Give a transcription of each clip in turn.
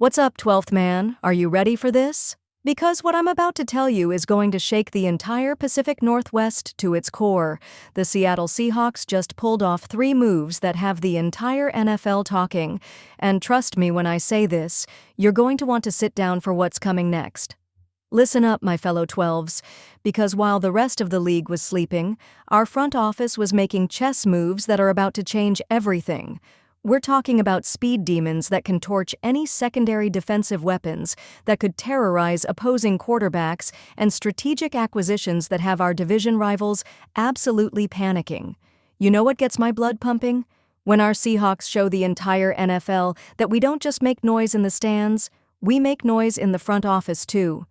What's up, 12th man? Are you ready for this? Because what I'm about to tell you is going to shake the entire Pacific Northwest to its core. The Seattle Seahawks just pulled off 3 moves that have the entire NFL talking. And trust me when I say this, you're going to want to sit down for what's coming next. Listen up, my fellow 12s, because while the rest of the league was sleeping, our front office was making chess moves that are about to change everything. We're talking about speed demons that can torch any secondary defensive weapons, that could terrorize opposing quarterbacks, and strategic acquisitions that have our division rivals absolutely panicking. You know what gets my blood pumping? When our Seahawks show the entire NFL that we don't just make noise in the stands, we make noise in the front office too.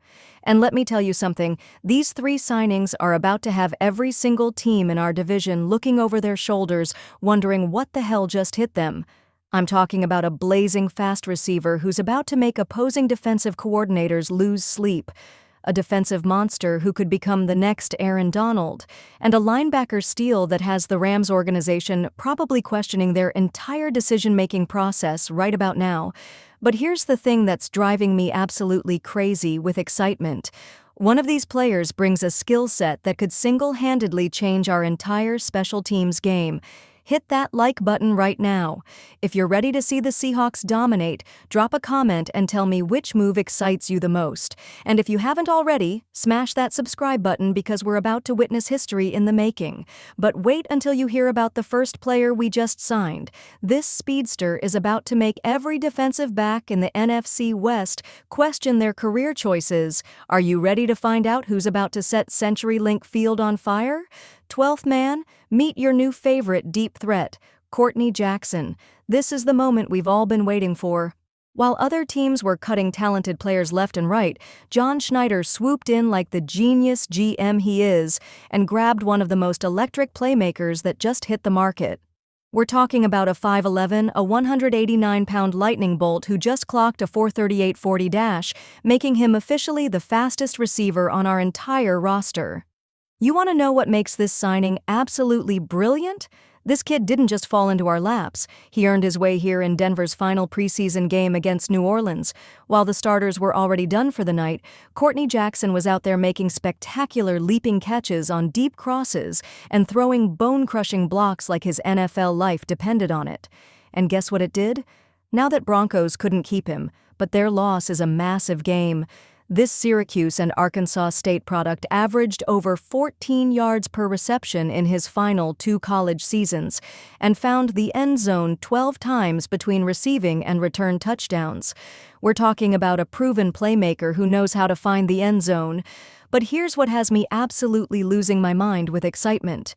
And let me tell you something, these 3 signings are about to have every single team in our division looking over their shoulders, wondering what the hell just hit them. I'm talking about a blazing fast receiver who's about to make opposing defensive coordinators lose sleep, a defensive monster who could become the next Aaron Donald, and a linebacker steal that has the Rams organization probably questioning their entire decision-making process right about now. But here's the thing that's driving me absolutely crazy with excitement. One of these players brings a skill set that could single-handedly change our entire special teams game. Hit that like button right now. If you're ready to see the Seahawks dominate, drop a comment and tell me which move excites you the most. And if you haven't already, smash that subscribe button because we're about to witness history in the making. But wait until you hear about the first player we just signed. This speedster is about to make every defensive back in the NFC West question their career choices. Are you ready to find out who's about to set CenturyLink Field on fire? 12th man, meet your new favorite deep threat, Courtney Jackson. This is the moment we've all been waiting for. While other teams were cutting talented players left and right, John Schneider swooped in like the genius GM he is and grabbed one of the most electric playmakers that just hit the market. We're talking about a 5'11", a 189-pound lightning bolt who just clocked a 4:38.40 dash, making him officially the fastest receiver on our entire roster. You want to know what makes this signing absolutely brilliant? This kid didn't just fall into our laps. He earned his way here in Denver's final preseason game against New Orleans. While the starters were already done for the night, Courtney Jackson was out there making spectacular leaping catches on deep crosses and throwing bone-crushing blocks like his NFL life depended on it. And guess what it did? Now that Broncos couldn't keep him, but their loss is a massive game. This Syracuse and Arkansas State product averaged over 14 yards per reception in his final 2 college seasons and found the end zone 12 times between receiving and return touchdowns. We're talking about a proven playmaker who knows how to find the end zone. But here's what has me absolutely losing my mind with excitement.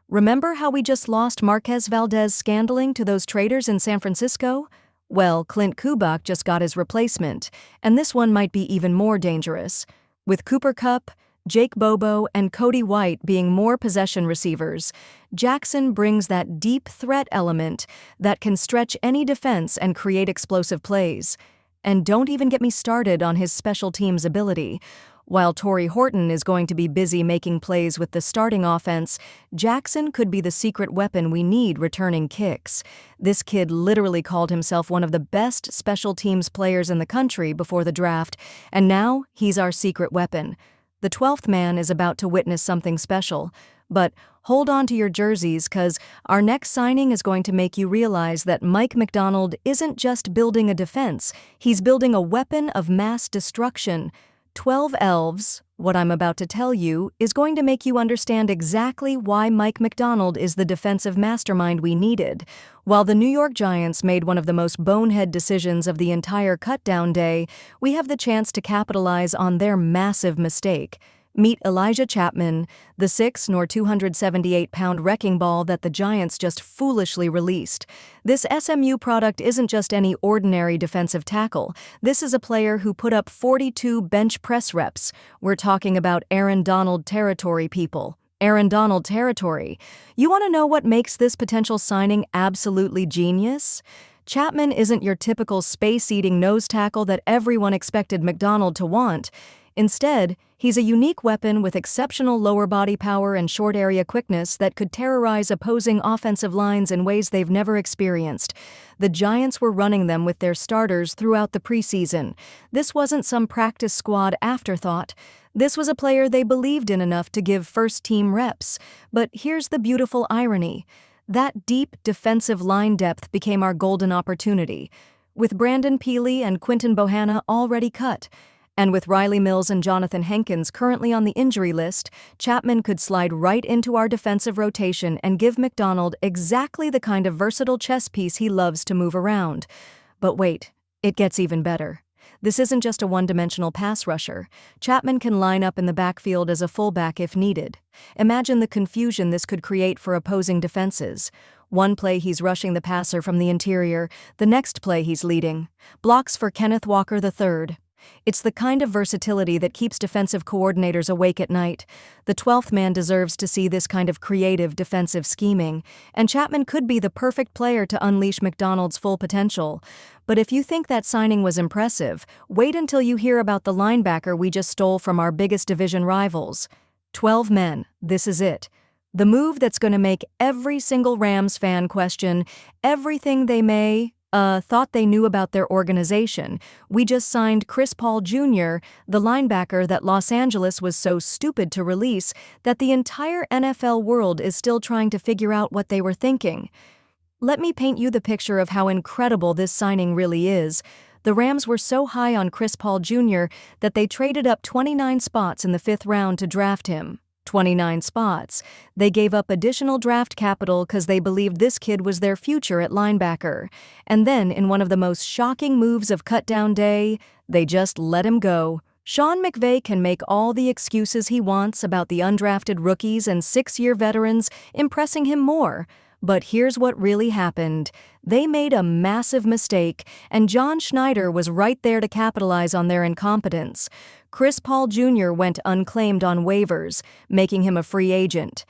Remember how we just lost Marquez Valdes-Scantling to those traders in San Francisco? Well, Clint Kubak just got his replacement, and this one might be even more dangerous. With Cooper Kupp, Jake Bobo, and Cody White being more possession receivers, Jackson brings that deep threat element that can stretch any defense and create explosive plays. And don't even get me started on his special teams ability. While Torrey Horton is going to be busy making plays with the starting offense, Jackson could be the secret weapon we need returning kicks. This kid literally called himself one of the best special teams players in the country before the draft, and now he's our secret weapon. The 12th man is about to witness something special. But hold on to your jerseys, because our next signing is going to make you realize that Mike Macdonald isn't just building a defense, he's building a weapon of mass destruction. 12 elves, what I'm about to tell you, is going to make you understand exactly why Mike Macdonald is the defensive mastermind we needed. While the New York Giants made one of the most bonehead decisions of the entire cutdown day, we have the chance to capitalize on their massive mistake. Meet Elijah Chapman, the 6 nor 278-pound wrecking ball that the Giants just foolishly released. This SMU product isn't just any ordinary defensive tackle. This is a player who put up 42 bench press reps. We're talking about Aaron Donald territory, people. Aaron Donald territory. You want to know what makes this potential signing absolutely genius? Chapman isn't your typical space-eating nose tackle that everyone expected Macdonald to want. Instead, he's a unique weapon with exceptional lower body power and short area quickness that could terrorize opposing offensive lines in ways they've never experienced. The Giants were running them with their starters throughout the preseason. This wasn't some practice squad afterthought. This was a player they believed in enough to give first-team reps. But here's the beautiful irony. That deep defensive line depth became our golden opportunity, with Brandon Peely and Quinton Bohanna already cut. And with Riley Mills and Jonathan Hankins currently on the injury list, Chapman could slide right into our defensive rotation and give McDonald exactly the kind of versatile chess piece he loves to move around. But wait, it gets even better. This isn't just a one-dimensional pass rusher. Chapman can line up in the backfield as a fullback if needed. Imagine the confusion this could create for opposing defenses. One play he's rushing the passer from the interior, the next play he's leading. Blocks for Kenneth Walker III. It's the kind of versatility that keeps defensive coordinators awake at night. The 12th man deserves to see this kind of creative defensive scheming, and Chapman could be the perfect player to unleash McDonald's full potential. But if you think that signing was impressive, wait until you hear about the linebacker we just stole from our biggest division rivals. 12 men, this is it. The move that's going to make every single Rams fan question everything they thought they knew about their organization. We just signed Chris Paul Jr., the linebacker that Los Angeles was so stupid to release that the entire NFL world is still trying to figure out what they were thinking. Let me paint you the picture of how incredible this signing really is. The Rams were so high on Chris Paul Jr. that they traded up 29 spots in the 5th round to draft him. 29 spots. They gave up additional draft capital because they believed this kid was their future at linebacker. And then, in one of the most shocking moves of cutdown day, they just let him go. Sean McVay can make all the excuses he wants about the undrafted rookies and 6-year veterans impressing him more. But here's what really happened. They made a massive mistake, and John Schneider was right there to capitalize on their incompetence. Chris Paul Jr. went unclaimed on waivers, making him a free agent.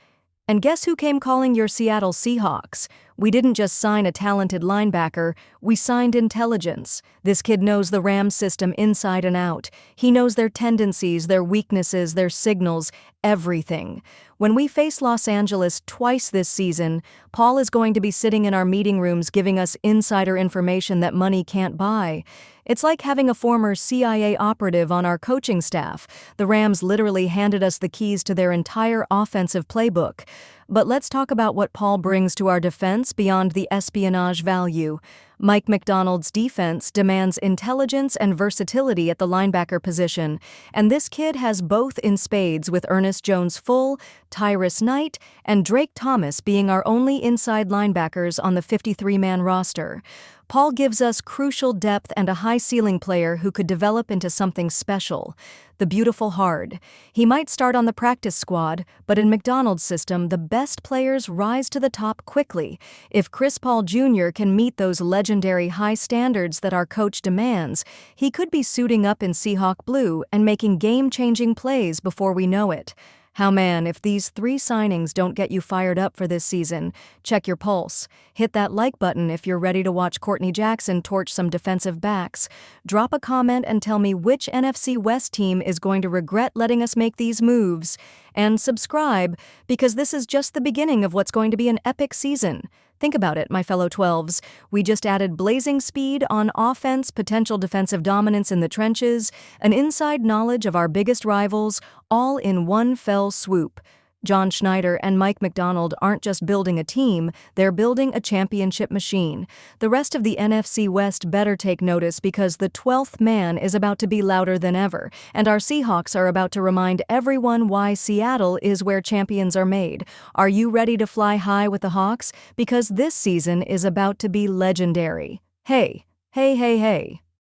And guess who came calling your Seattle Seahawks? We didn't just sign a talented linebacker, we signed intelligence. This kid knows the Rams system inside and out. He knows their tendencies, their weaknesses, their signals, everything. When we face Los Angeles twice this season, Paul is going to be sitting in our meeting rooms giving us insider information that money can't buy. It's like having a former CIA operative on our coaching staff. The Rams literally handed us the keys to their entire offensive playbook. But let's talk about what Paul brings to our defense beyond the espionage value. Mike McDonald's defense demands intelligence and versatility at the linebacker position, and this kid has both in spades, with Ernest Jones-Full, Tyrus Knight, and Drake Thomas being our only inside linebackers on the 53-man roster. Paul gives us crucial depth and a high-ceiling player who could develop into something special. The beautiful hard. He might start on the practice squad, but in McDonald's system, the best players rise to the top quickly. If Chris Paul Jr. can meet those legendary high standards that our coach demands, he could be suiting up in Seahawk blue and making game-changing plays before we know it. How man, if these 3 signings don't get you fired up for this season, check your pulse. Hit that like button if you're ready to watch Courtney Jackson torch some defensive backs. Drop a comment and tell me which NFC West team is going to regret letting us make these moves. And subscribe, because this is just the beginning of what's going to be an epic season. Think about it, my fellow 12s. We just added blazing speed on offense, potential defensive dominance in the trenches, an inside knowledge of our biggest rivals, all in one fell swoop. John Schneider and Mike McDonald aren't just building a team, they're building a championship machine. The rest of the NFC West better take notice, because the 12th man is about to be louder than ever, and our Seahawks are about to remind everyone why Seattle is where champions are made. Are you ready to fly high with the Hawks? Because this season is about to be legendary. Hey.